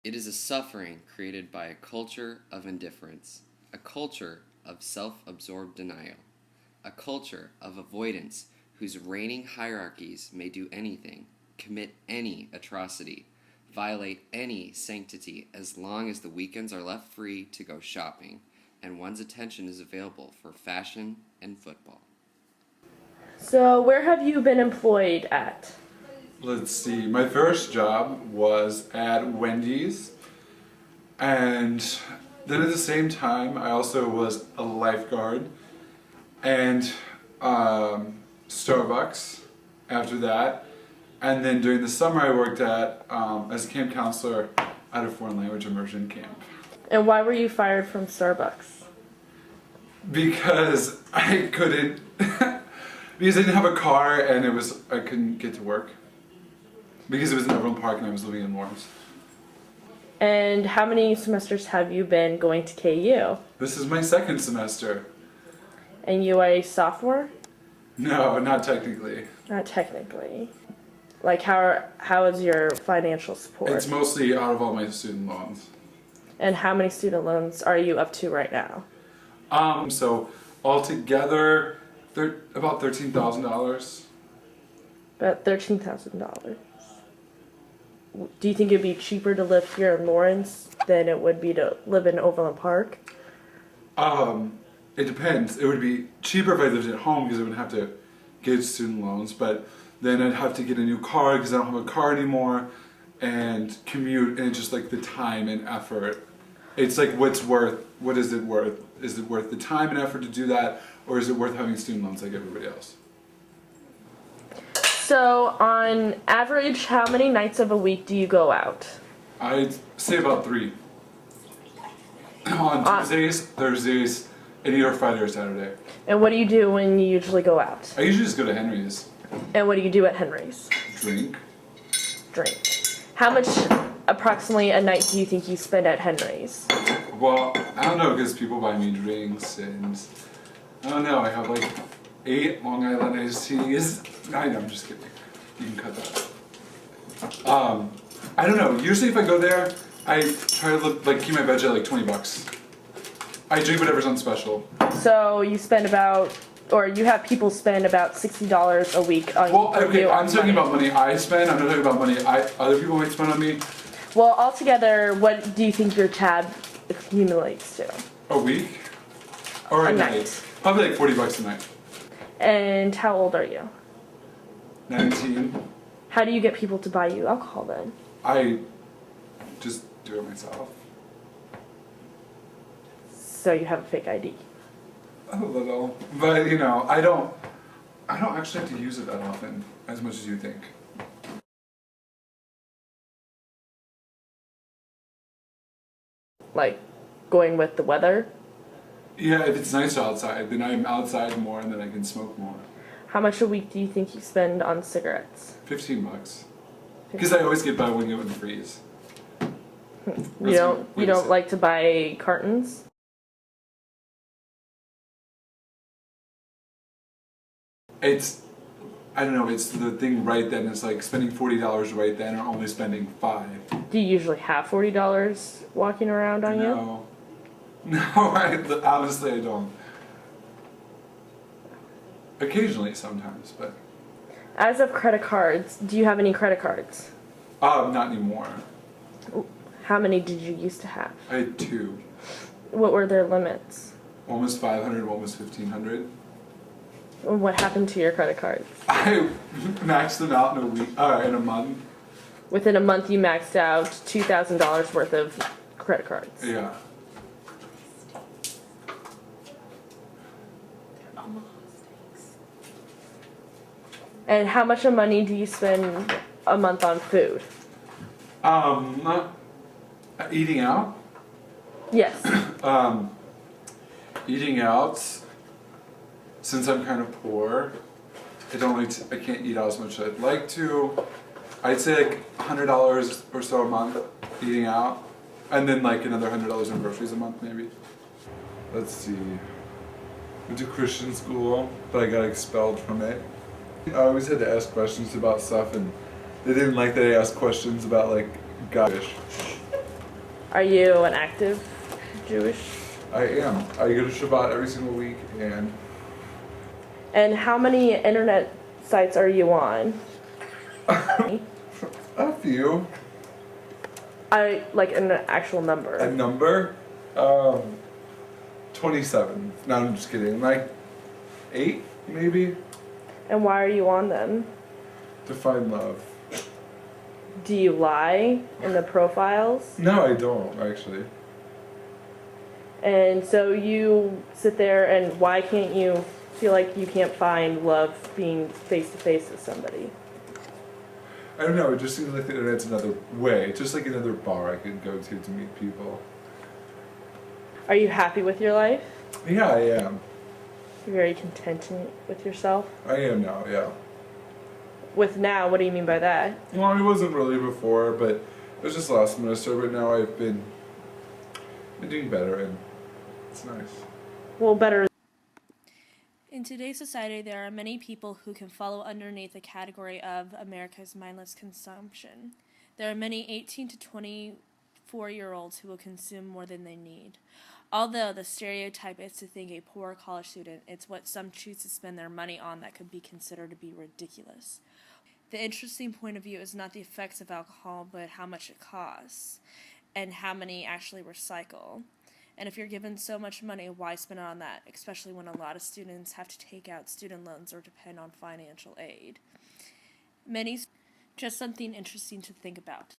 It is a suffering created by a culture of indifference, a culture of self-absorbed denial, a culture of avoidance whose reigning hierarchies may do anything, commit any atrocity, violate any sanctity as long as the weekends are left free to go shopping and one's attention is available for fashion and football. So, where have you been employed at? Let's see, my first job was at Wendy's, and then at the same time I also was a lifeguard, and Starbucks after that, and then during the summer I worked at as a camp counselor at a foreign language immersion camp. And why were you fired from Starbucks? Because I couldn't, because I didn't have a car and I couldn't get to work. Because it was in Overland Park and I was living in Lawrence. And how many semesters have you been going to KU? This is my second semester. And you are a sophomore? No, not technically. Not technically. Like, how is your financial support? It's mostly out of all my student loans. And how many student loans are you up to right now? So altogether, about $13,000. About $13,000. Do you think it'd be cheaper to live here in Lawrence than it would be to live in Overland Park? It depends. It would be cheaper if I lived at home because I wouldn't have to get student loans, but then I'd have to get a new car because I don't have a car anymore, and commute, and just like the time and effort. It's like what is it worth? Is it worth the time and effort to do that, or is it worth having student loans like everybody else? So, on average, how many nights of a week do you go out? I'd say about 3. On Tuesdays, Thursdays, and either Friday or Saturday. And what do you do when you usually go out? I usually just go to Henry's. And what do you do at Henry's? Drink. Drink. How much approximately a night do you think you spend at Henry's? Well, I don't know, because people buy me drinks, and I don't know, I have like 8 Long Island iced teas. I know, I'm just kidding. You can cut that. I don't know, usually if I go there, I try to keep my budget at like $20. I drink whatever's on special. So you spend about, or you have people spend about $60 a week on Well, okay, you I'm talking money. about money I spend, I'm not talking about money other people might spend on me. Well, altogether, what do you think your tab accumulates to? A week? Or a night? Probably like $40 a night. And how old are you? 19. How do you get people to buy you alcohol then? I just do it myself. So you have a fake ID. A little, but you know, I don't actually have to use it that often, as much as you think. Like, going with the weather? Yeah, if it's nice outside, then I'm outside more and then I can smoke more. How much a week do you think you spend on cigarettes? $15. Because I always get buy one get one freeze. You don't like to buy cartons? I don't know, it's the thing right then, it's like spending $40 right then or only spending $5. Do you usually have $40 walking around on you? No, honestly I don't. Occasionally sometimes, but. As of credit cards, do you have any credit cards? Not anymore. How many did you used to have? I had 2. What were their limits? One was $500, one was $1,500. What happened to your credit cards? I maxed them out in a month. Within a month, you maxed out $2,000 worth of credit cards. Yeah. And how much of money do you spend a month on food? Eating out? Yes. Eating out, since I'm kind of poor, I can't eat out as much as I'd like to. I'd say like $100 or so a month eating out, and then like another $100 in groceries a month maybe. Let's see. I went to Christian school, but I got expelled from it. I always had to ask questions about stuff, and they didn't like that I asked questions about like God. Are you an active Jewish? I am. I go to Shabbat every single week, and And how many internet sites are you on? a few. I like an actual number. A number? 27. No, I'm just kidding. Like 8, maybe? And why are you on them? To find love. Do you lie in the profiles? No, I don't, actually. And so you sit there, and why can't you feel like you can't find love being face to face with somebody? I don't know, it just seems like the internet's another way. Just like another bar I could go to meet people. Are you happy with your life? Yeah, I am. You're very content with yourself? I am now, yeah. With now, what do you mean by that? Well, I wasn't really before, but it was just last semester, but now I've been doing better, and it's nice. Well, better. In today's society, there are many people who can follow underneath the category of America's mindless consumption. There are many 18 to 24-year-olds who will consume more than they need. Although the stereotype is to think a poor college student, it's what some choose to spend their money on that could be considered to be ridiculous. The interesting point of view is not the effects of alcohol, but how much it costs, and how many actually recycle. And if you're given so much money, why spend it on that, especially when a lot of students have to take out student loans or depend on financial aid? Just something interesting to think about.